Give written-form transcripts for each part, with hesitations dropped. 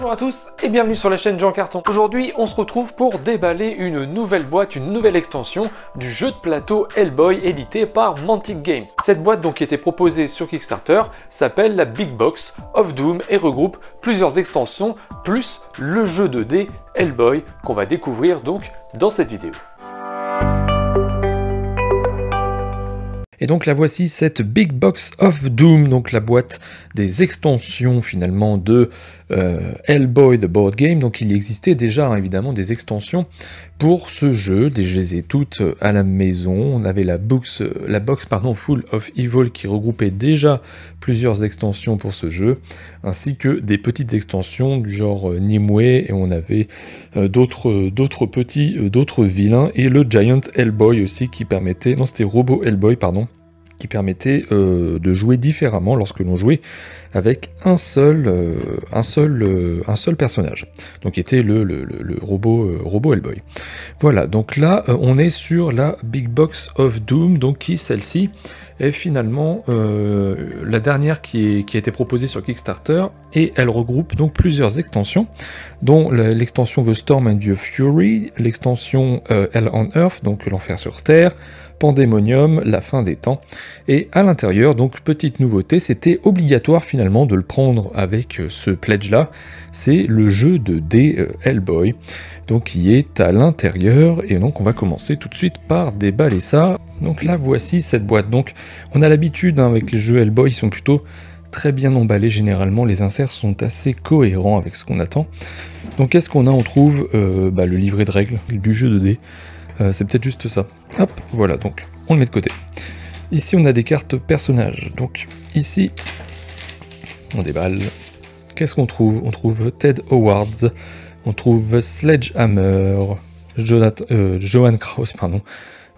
Bonjour à tous et bienvenue sur la chaîne Jean Carton. Aujourd'hui, on se retrouve pour déballer une nouvelle boîte, une nouvelle extension du jeu de plateau Hellboy édité par Mantic Games. Cette boîte donc qui était proposée sur Kickstarter s'appelle la Big Box of Doom et regroupe plusieurs extensions plus le jeu 2D Hellboy qu'on va découvrir donc dans cette vidéo. Et donc la voici, cette Big Box of Doom, donc la boîte des extensions finalement de Hellboy The Board Game. Donc il existait déjà évidemment des extensions pour ce jeu, je les ai toutes à la maison. On avait la box Full of Evil qui regroupait déjà plusieurs extensions pour ce jeu, ainsi que des petites extensions du genre Nimue, et on avait d'autres vilains, et le Giant Hellboy aussi qui permettait, non c'était Robo Hellboy pardon, qui permettait de jouer différemment lorsque l'on jouait avec un seul personnage, donc qui était le robot Hellboy. Voilà, donc là on est sur la Big Box of Doom, donc qui celle-ci est finalement la dernière qui a été proposée sur Kickstarter, et elle regroupe donc plusieurs extensions, dont l'extension The Storm and the Fury, l'extension Hell on Earth, donc l'enfer sur Terre, Pandemonium, la fin des temps, et à l'intérieur, donc petite nouveauté, c'était obligatoire finalement de le prendre avec ce pledge là, c'est le jeu de dés Hellboy, donc qui est à l'intérieur, et donc on va commencer tout de suite par déballer ça. Donc là voici cette boîte, donc on a l'habitude avec les jeux Hellboy, ils sont plutôt très bien emballés généralement, les inserts sont assez cohérents avec ce qu'on attend. Donc qu'est-ce qu'on a? On trouve le livret de règles du jeu de dés. C'est peut-être juste ça. Hop, voilà, donc on le met de côté. Ici, on a des cartes personnages. Donc ici, on déballe. Qu'est-ce qu'on trouve? On trouve Ted Howard, on trouve Sledgehammer, Johan Kraus, pardon,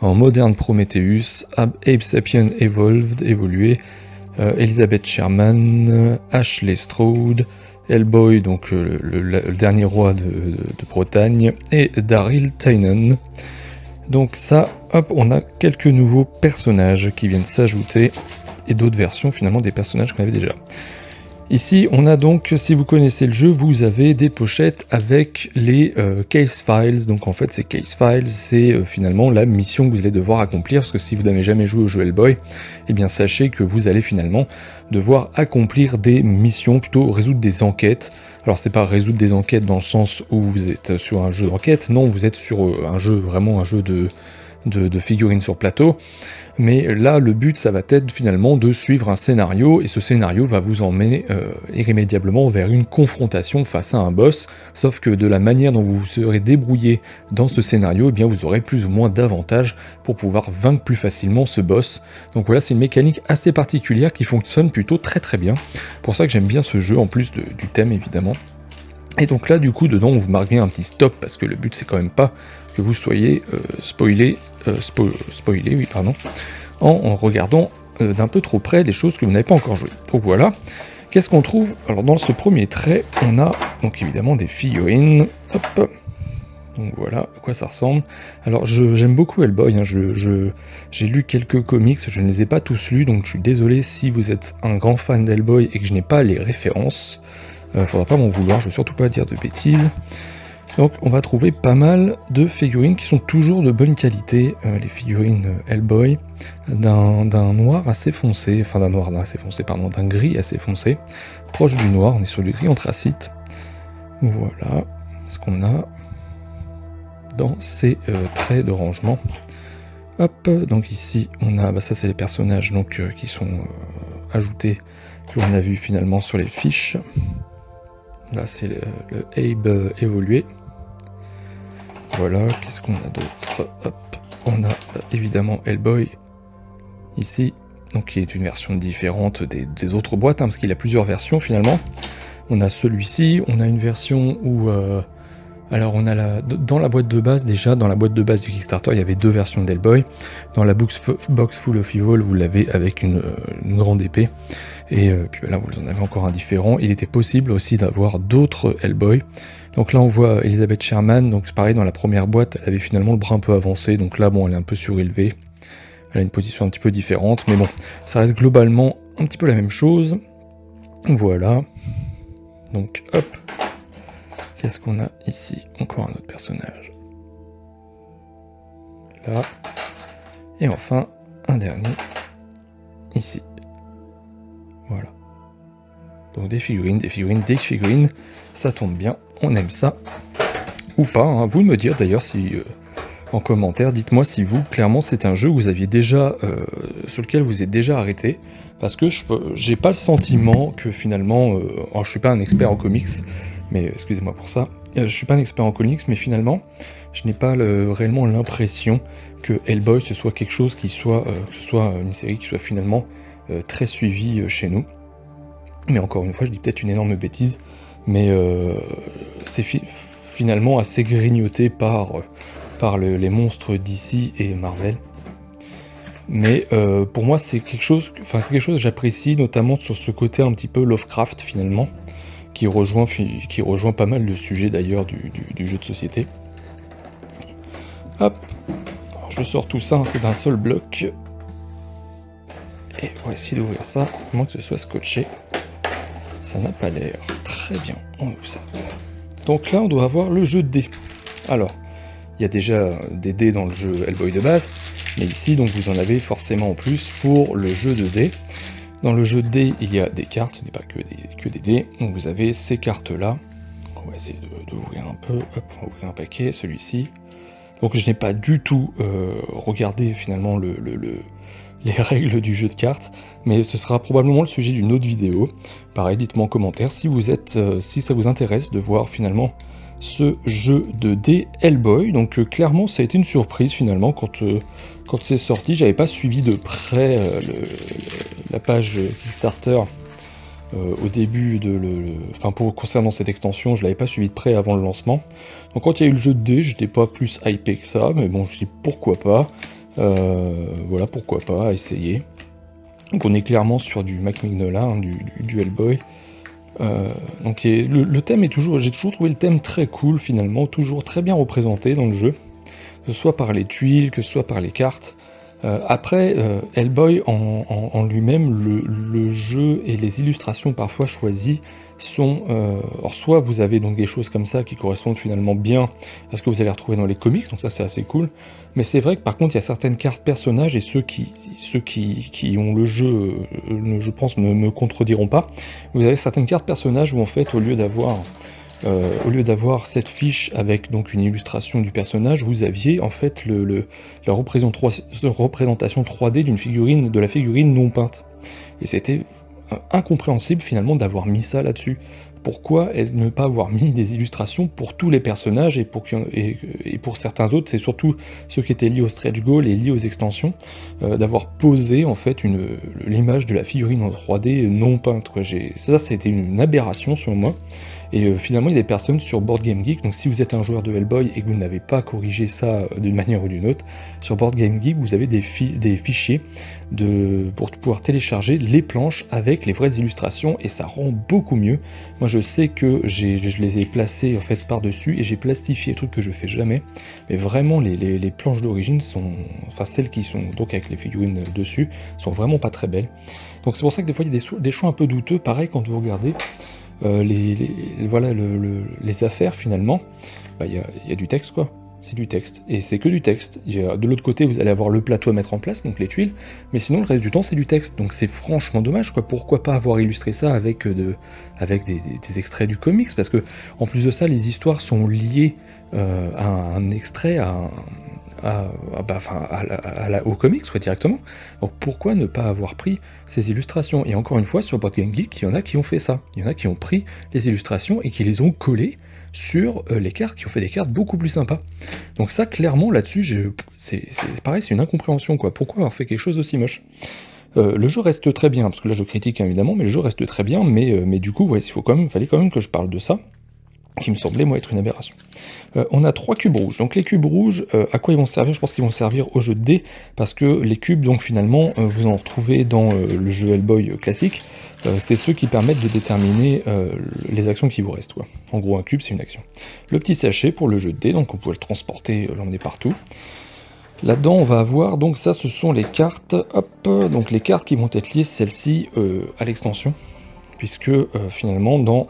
en Modern Prometheus, Abe Sapien évolué, Elizabeth Sherman, Ashley Stroud, Hellboy, donc le dernier roi de Bretagne, et Daryl Tynan. Donc ça, hop, on a quelques nouveaux personnages qui viennent s'ajouter, et d'autres versions finalement des personnages qu'on avait déjà. Ici, on a donc, si vous connaissez le jeu, vous avez des pochettes avec les case files. Donc en fait, ces case files, c'est finalement la mission que vous allez devoir accomplir, parce que si vous n'avez jamais joué au jeu Hellboy, eh bien sachez que vous allez finalement devoir accomplir des missions, plutôt résoudre des enquêtes. Alors c'est pas résoudre des enquêtes dans le sens où vous êtes sur un jeu d'enquête, non, vous êtes sur un jeu, vraiment un jeu de figurines sur plateau, mais là le but ça va être finalement de suivre un scénario, et ce scénario va vous emmener irrémédiablement vers une confrontation face à un boss, sauf que de la manière dont vous vous serez débrouillé dans ce scénario, eh bien vous aurez plus ou moins d'avantages pour pouvoir vaincre plus facilement ce boss. Donc voilà, c'est une mécanique assez particulière qui fonctionne plutôt très très bien, pour ça que j'aime bien ce jeu, en plus du thème évidemment. Et donc là du coup dedans on vous marque bien un petit stop, parce que le but c'est quand même pas que vous soyez spoilé, oui, pardon, en regardant d'un peu trop près des choses que vous n'avez pas encore joué. Donc voilà, qu'est-ce qu'on trouve? Alors dans ce premier trait, on a donc évidemment des figurines, hop, donc voilà à quoi ça ressemble. Alors j'aime beaucoup Hellboy, hein. J'ai lu quelques comics, je ne les ai pas tous lus, donc je suis désolé si vous êtes un grand fan d'Hellboy et que je n'ai pas les références. Faudra pas m'en vouloir, je veux surtout pas dire de bêtises. Donc on va trouver pas mal de figurines qui sont toujours de bonne qualité, les figurines Hellboy, d'un noir assez foncé, enfin d'un gris assez foncé, proche du noir, on est sur du gris anthracite. Voilà ce qu'on a dans ces traits de rangement. Hop, donc ici on a, ça c'est les personnages donc, qui sont ajoutés, que l'on a vu finalement sur les fiches. Là c'est le Abe évolué. Voilà, qu'est-ce qu'on a d'autre? Hop, on a évidemment Hellboy, ici, donc qui est une version différente des autres boîtes, hein, parce qu'il y a plusieurs versions finalement. On a celui-ci, on a une version où... alors on a dans la boîte de base, déjà, dans la boîte de base du Kickstarter, il y avait deux versions d'Hellboy. Dans la box Full of Evil, vous l'avez avec une grande épée. Et puis là, vous en avez encore un différent. Il était possible aussi d'avoir d'autres Hellboy. Donc là, on voit Elizabeth Sherman. Donc c'est pareil, dans la première boîte, elle avait finalement le bras un peu avancé. Donc là, bon, elle est un peu surélevée. Elle a une position un petit peu différente. Mais bon, ça reste globalement un petit peu la même chose. Voilà. Donc hop, Qu'est-ce qu'on a ici? Encore un autre personnage. Là. Et enfin, un dernier. Ici. Voilà. Donc des figurines, des figurines. Ça tombe bien, on aime ça. Ou pas, hein. Vous me dire d'ailleurs si... en commentaire, dites-moi si vous, clairement, c'est un jeu que vous aviez déjà... sur lequel vous êtes déjà arrêté. Parce que j'ai pas le sentiment que finalement... alors je suis pas un expert en comics, mais excusez-moi pour ça. Je suis pas un expert en comics, mais finalement, je n'ai pas réellement l'impression que Hellboy ce soit quelque chose qui soit... que ce soit une série qui soit finalement très suivie chez nous. Mais encore une fois, je dis peut-être une énorme bêtise, mais c'est finalement assez grignoté par les monstres d'ici et Marvel. Mais pour moi, c'est quelque chose que j'apprécie, notamment sur ce côté un petit peu Lovecraft finalement, qui rejoint pas mal de sujets d'ailleurs du jeu de société. Hop, alors, je sors tout ça, hein, c'est d'un seul bloc. Et on va essayer d'ouvrir ça, à moins que ce soit scotché. Ça n'a pas l'air. Très bien, on ouvre ça. Donc là, on doit avoir le jeu de dés. Alors, il y a déjà des dés dans le jeu Hellboy de base, mais ici, donc, vous en avez forcément en plus pour le jeu de dés. Dans le jeu de dés, il y a des cartes, ce n'est pas que des dés. Donc vous avez ces cartes-là. On va essayer d'ouvrir un peu. Hop, on va ouvrir un paquet, celui-ci. Donc je n'ai pas du tout regardé finalement les règles du jeu de cartes, mais ce sera probablement le sujet d'une autre vidéo. Pareil, dites-moi en commentaire si ça vous intéresse de voir finalement ce jeu de dés Hellboy. Donc clairement, ça a été une surprise finalement quand c'est sorti. J'avais pas suivi de près la page Kickstarter au début concernant cette extension, je l'avais pas suivi de près avant le lancement. Donc quand il y a eu le jeu de dés, j'étais pas plus hypé que ça, mais bon, je me suis dit pourquoi pas. Voilà, pourquoi pas, essayer. Donc on est clairement sur du Mike Mignola, hein, du Hellboy. Donc le thème est j'ai toujours trouvé le thème très cool finalement, toujours très bien représenté dans le jeu, que ce soit par les tuiles, que ce soit par les cartes. Après, Hellboy en lui-même, le jeu et les illustrations parfois choisies sont... alors soit vous avez donc des choses comme ça qui correspondent finalement bien à ce que vous allez retrouver dans les comics, donc ça c'est assez cool, mais c'est vrai que par contre il y a certaines cartes personnages, et ceux qui ont le jeu, je pense, ne me contrediront pas. Vous avez certaines cartes personnages où en fait, au lieu d'avoir cette fiche avec donc une illustration du personnage, vous aviez en fait la représentation 3D de la figurine non peinte. Et c'était incompréhensible finalement d'avoir mis ça là-dessus. Pourquoi ne pas avoir mis des illustrations pour tous les personnages, et pour certains autres, c'est surtout ceux qui étaient liés au stretch goal et liés aux extensions, d'avoir posé en fait l'image de la figurine en 3D non peinte, quoi. Ça a été une aberration selon moi. Et finalement, il y a des personnes sur Board Game Geek, donc si vous êtes un joueur de Hellboy et que vous n'avez pas corrigé ça d'une manière ou d'une autre, sur Board Game Geek, vous avez des fichiers pour pouvoir télécharger les planches avec les vraies illustrations, et ça rend beaucoup mieux. Moi, je sais que je les ai placées en fait par-dessus, et j'ai plastifié, truc que je fais jamais, mais vraiment, les planches d'origine sont... Enfin, celles qui sont donc avec les figurines dessus, sont vraiment pas très belles. Donc c'est pour ça que des fois, il y a des choix un peu douteux, pareil quand vous regardez... les affaires finalement, il y a du texte quoi, c'est du texte, et c'est que du texte. De l'autre côté vous allez avoir le plateau à mettre en place, donc les tuiles, mais sinon le reste du temps c'est du texte, donc c'est franchement dommage quoi. Pourquoi pas avoir illustré ça avec des extraits du comics, parce que en plus de ça les histoires sont liées à un extrait, au comics quoi, directement. Donc pourquoi ne pas avoir pris ces illustrations? Et encore une fois, sur Board Game Geek, il y en a qui ont fait ça. Il y en a qui ont pris les illustrations et qui les ont collées sur les cartes, qui ont fait des cartes beaucoup plus sympas. Donc ça, clairement, là-dessus, c'est pareil, c'est une incompréhension quoi. Pourquoi avoir fait quelque chose d'aussi moche? Le jeu reste très bien, parce que là je critique évidemment, mais le jeu reste très bien, mais du coup, ouais, fallait quand même que je parle de ça, qui me semblait moi être une aberration. On a 3 cubes rouges. Donc les cubes rouges, à quoi ils vont servir? Je pense qu'ils vont servir au jeu de dés, parce que les cubes, donc finalement, vous en retrouvez dans le jeu Hellboy classique, c'est ceux qui permettent de déterminer les actions qui vous restent, quoi. En gros, un cube, c'est une action. Le petit sachet pour le jeu de dés, donc on peut le transporter, l'emmener partout. Là-dedans, on va avoir, donc ça, ce sont les cartes, hop, donc les cartes qui vont être liées, celles-ci, à l'extension, puisque finalement, dans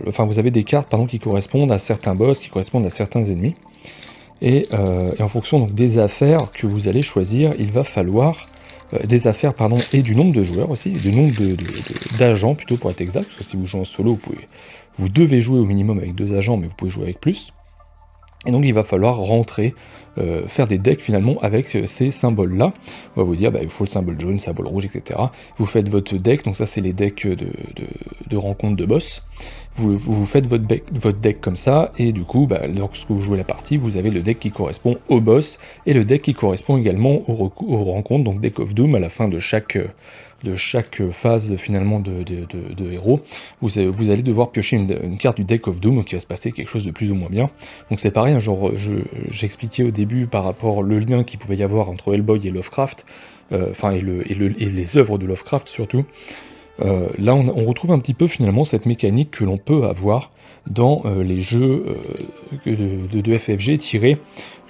enfin vous avez des cartes pardon, qui correspondent à certains boss, qui correspondent à certains ennemis. Et en fonction donc, des affaires que vous allez choisir, il va falloir des affaires pardon, et du nombre de joueurs aussi, du nombre d'agents plutôt pour être exact, parce que si vous jouez en solo, vous devez jouer au minimum avec 2 agents, mais vous pouvez jouer avec plus. Et donc il va falloir rentrer, faire des decks finalement avec ces symboles-là. On va vous dire, bah, il faut le symbole jaune, le symbole rouge, etc. Vous faites votre deck, donc ça c'est les decks de rencontre de boss. Vous faites votre deck comme ça, et du coup, bah, lorsque vous jouez la partie, vous avez le deck qui correspond au boss, et le deck qui correspond également aux rencontres, donc Deck of Doom, à la fin de chaque phase finalement de héros, vous allez devoir piocher une carte du Deck of Doom, donc il va se passer quelque chose de plus ou moins bien. Donc c'est pareil, genre j'expliquais au début par rapport au lien qu'il pouvait y avoir entre Hellboy et Lovecraft, enfin et les œuvres de Lovecraft surtout. Là on retrouve un petit peu finalement cette mécanique que l'on peut avoir dans les jeux de FFG tirés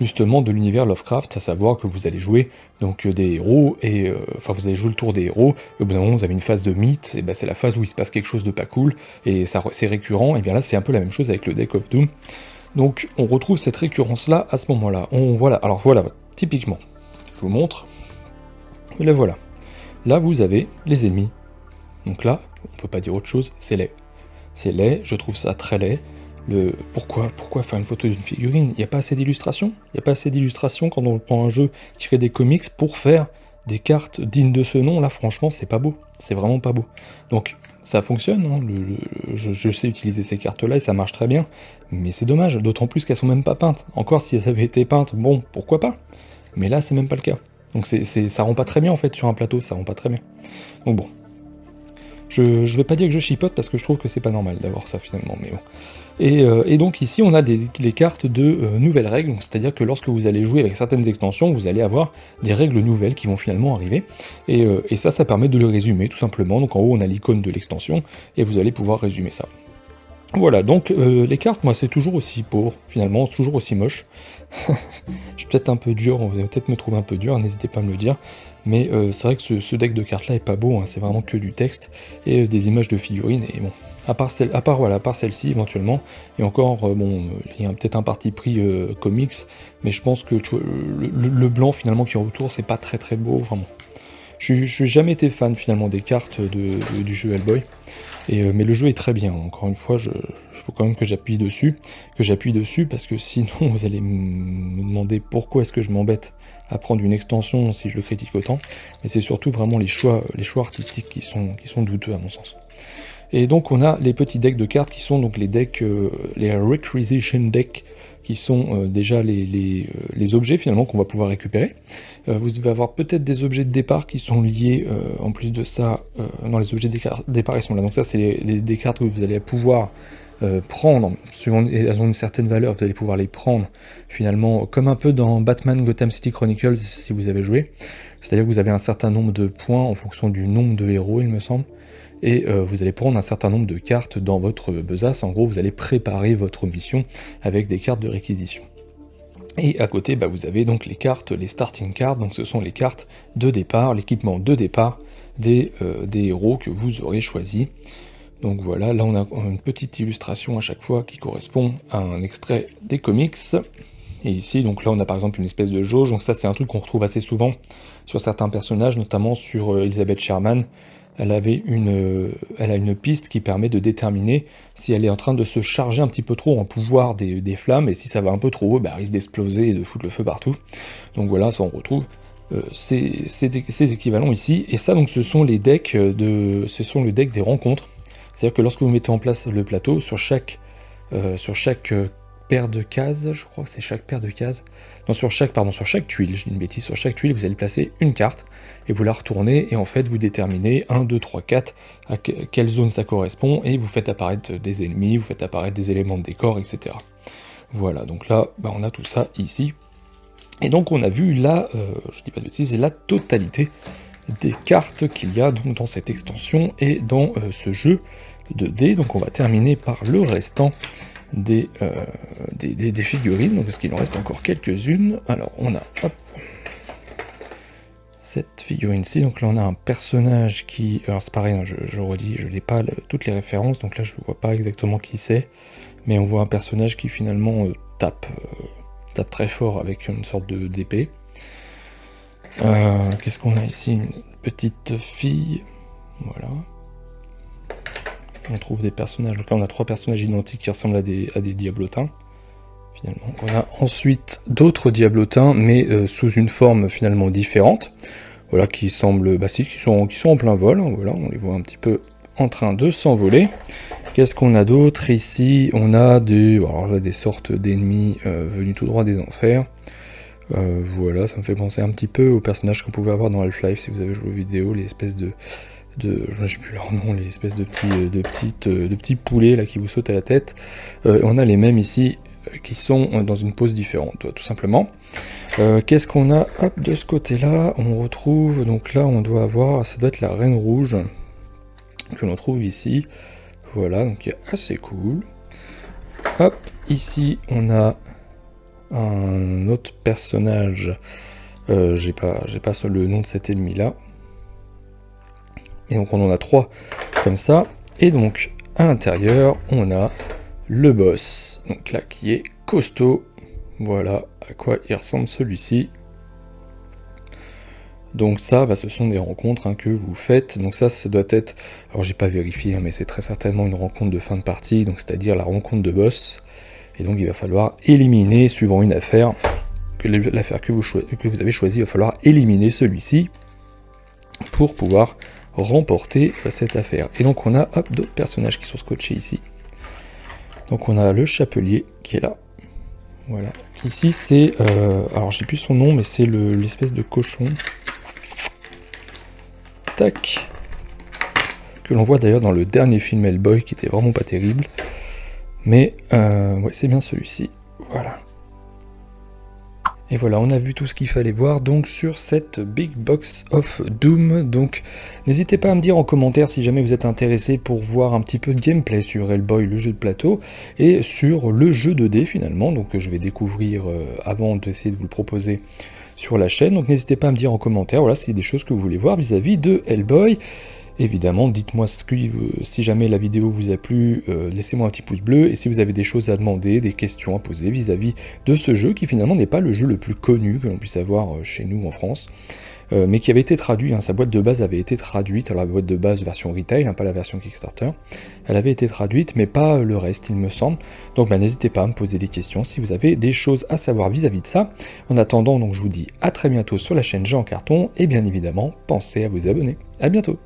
justement de l'univers Lovecraft, à savoir que vous allez jouer donc des héros, et enfin vous allez jouer le tour des héros, et au bout d'un moment vous avez une phase de mythe, et ben c'est la phase où il se passe quelque chose de pas cool, et c'est récurrent, et bien là c'est un peu la même chose avec le Deck of Doom. Donc on retrouve cette récurrence là à ce moment là. Voilà, alors voilà, typiquement, je vous montre, et là voilà, là vous avez les ennemis, donc là on peut pas dire autre chose, c'est laid. C'est laid, je trouve ça très laid. Pourquoi faire une photo d'une figurine? Il n'y a pas assez d'illustrations? Il n'y a pas assez d'illustrations quand on prend un jeu tiré des comics pour faire des cartes dignes de ce nom? Là, franchement, c'est pas beau. C'est vraiment pas beau. Donc, ça fonctionne, hein, je sais utiliser ces cartes-là et ça marche très bien. Mais c'est dommage, d'autant plus qu'elles sont même pas peintes. Encore, si elles avaient été peintes, bon, pourquoi pas? Mais là, c'est même pas le cas. Donc, ça rend pas très bien, en fait, sur un plateau, ça rend pas très bien. Donc bon. Je vais pas dire que je chipote parce que je trouve que c'est pas normal d'avoir ça finalement, mais bon. Et donc ici on a les cartes de nouvelles règles, c'est-à-dire que lorsque vous allez jouer avec certaines extensions, vous allez avoir des règles nouvelles qui vont finalement arriver, et ça permet de le résumer tout simplement. Donc en haut on a l'icône de l'extension, et vous allez pouvoir résumer ça. Voilà, donc les cartes, moi c'est toujours aussi pauvre, finalement, c'est toujours aussi moche. Je suis peut-être un peu dur, vous allez peut-être me trouver un peu dur, n'hésitez pas à me le dire. Mais c'est vrai que ce deck de cartes là est pas beau, hein, c'est vraiment que du texte et des images de figurines, et bon, à part celle-ci éventuellement, et encore, bon, il y a peut-être un parti pris comics, mais je pense que le blanc finalement qui est autour, c'est pas très très beau, vraiment. Je suis jamais été fan finalement des cartes du jeu Hellboy, mais le jeu est très bien, encore une fois, il faut quand même que j'appuie dessus, parce que sinon vous allez me demander pourquoi est-ce que je m'embête à prendre une extension si je le critique autant, mais c'est surtout vraiment les choix artistiques qui sont douteux à mon sens. Et donc on a les petits decks de cartes qui sont donc les decks, les Requisition Decks, qui sont déjà les objets finalement qu'on va pouvoir récupérer. Vous devez avoir peut-être des objets de départ qui sont liés, en plus de ça, dans les objets de départ ils sont là, donc ça c'est des cartes que vous allez pouvoir prendre, suivant elles ont une certaine valeur, vous allez pouvoir les prendre finalement, comme un peu dans Batman Gotham City Chronicles si vous avez joué, c'est-à-dire que vous avez un certain nombre de points en fonction du nombre de héros il me semble, et vous allez prendre un certain nombre de cartes dans votre besace, en gros vous allez préparer votre mission avec des cartes de réquisition. Et à côté bah, vous avez donc les cartes, les starting cards, donc ce sont les cartes de départ, l'équipement de départ des héros que vous aurez choisi. Donc voilà, là on a une petite illustration à chaque fois qui correspond à un extrait des comics. Et ici, donc là on a par exemple une espèce de jauge, donc ça c'est un truc qu'on retrouve assez souvent sur certains personnages, notamment sur Elizabeth Sherman. Elle a une piste qui permet de déterminer si elle est en train de se charger un petit peu trop en pouvoir des flammes, et si ça va un peu trop haut, bah, elle risque d'exploser et de foutre le feu partout. Donc voilà, ça on retrouve ces équivalents ici, et ça donc ce sont les decks le deck des rencontres. C'est-à-dire que lorsque vous mettez en place le plateau, sur chaque paire de cases, je crois que c'est chaque paire de cases, non, sur chaque tuile, je dis une bêtise, sur chaque tuile, vous allez placer une carte, et vous la retournez, et en fait, vous déterminez 1, 2, 3, 4, à quelle zone ça correspond, et vous faites apparaître des ennemis, vous faites apparaître des éléments de décor, etc. Voilà, donc là, bah, on a tout ça ici. Et donc on a vu là, je dis pas de bêtises, la totalité des cartes qu'il y a donc dans cette extension et dans ce jeu de dés. Donc on va terminer par le restant des figurines, donc, parce qu'il en reste encore quelques-unes. Alors on a, hop, cette figurine-ci. Donc là, on a un personnage qui... Alors c'est pareil, hein, je redis, je n'ai pas toutes les références, donc là, je ne vois pas exactement qui c'est. Mais on voit un personnage qui finalement tape très fort avec une sorte d'épée. Qu'est-ce qu'on a ici? Une petite fille. Voilà. On trouve des personnages. Donc là, on a 3 personnages identiques qui ressemblent à des diablotins. Finalement. On a ensuite d'autres diablotins, mais sous une forme finalement différente. Voilà, qui semblent, qui sont en plein vol. Hein, voilà, on les voit un petit peu en train de s'envoler. Qu'est-ce qu'on a d'autre ici? On a des sortes d'ennemis venus tout droit des enfers. Voilà, ça me fait penser un petit peu aux personnages qu'on pouvait avoir dans Half-Life si vous avez joué aux vidéos, les espèces je sais plus leur nom, les espèces de petits poulets là qui vous sautent à la tête. On a les mêmes ici qui sont dans une pose différente, tout simplement. Qu'est-ce qu'on a? Hop, de ce côté-là, on retrouve, donc là on doit avoir, ça doit être la Reine Rouge que l'on trouve ici. Voilà, donc il est assez cool. Hop, ici on a un autre personnage, j'ai pas le nom de cet ennemi là. Et donc on en a 3 comme ça. Et donc à l'intérieur on a le boss, donc là qui est costaud. Voilà à quoi il ressemble celui-ci. Donc ça, ce sont des rencontres que vous faites. Donc ça doit être, alors j'ai pas vérifié, mais c'est très certainement une rencontre de fin de partie, donc c'est-à-dire la rencontre de boss. Et donc il va falloir éliminer, suivant une affaire, l'affaire que vous avez choisie, il va falloir éliminer celui-ci pour pouvoir remporter cette affaire. Et donc on a d'autres personnages qui sont scotchés ici. Donc on a le chapelier qui est là. Voilà. Ici c'est, alors j'ai plus son nom, mais c'est l'espèce de cochon. Tac. Que l'on voit d'ailleurs dans le dernier film Hellboy qui était vraiment pas terrible. Mais ouais, c'est bien celui-ci. Voilà. Et voilà, on a vu tout ce qu'il fallait voir donc sur cette Big Box of Doom. Donc n'hésitez pas à me dire en commentaire si jamais vous êtes intéressé pour voir un petit peu de gameplay sur Hellboy, le jeu de plateau, et sur le jeu 2D finalement, donc que je vais découvrir avant d'essayer de vous le proposer sur la chaîne. Donc n'hésitez pas à me dire en commentaire, voilà, s'il y a des choses que vous voulez voir vis-à-vis de Hellboy. Évidemment, dites-moi si jamais la vidéo vous a plu, laissez-moi un petit pouce bleu, et si vous avez des choses à demander, des questions à poser vis-à-vis de ce jeu, qui finalement n'est pas le jeu le plus connu que l'on puisse avoir chez nous en France, mais qui avait été traduit, sa boîte de base avait été traduite, alors la boîte de base version retail, pas la version Kickstarter, elle avait été traduite, mais pas le reste, il me semble. Donc n'hésitez pas à me poser des questions si vous avez des choses à savoir vis-à-vis de ça. En attendant, donc, je vous dis à très bientôt sur la chaîne Jeux en Carton, et bien évidemment, pensez à vous abonner. À bientôt.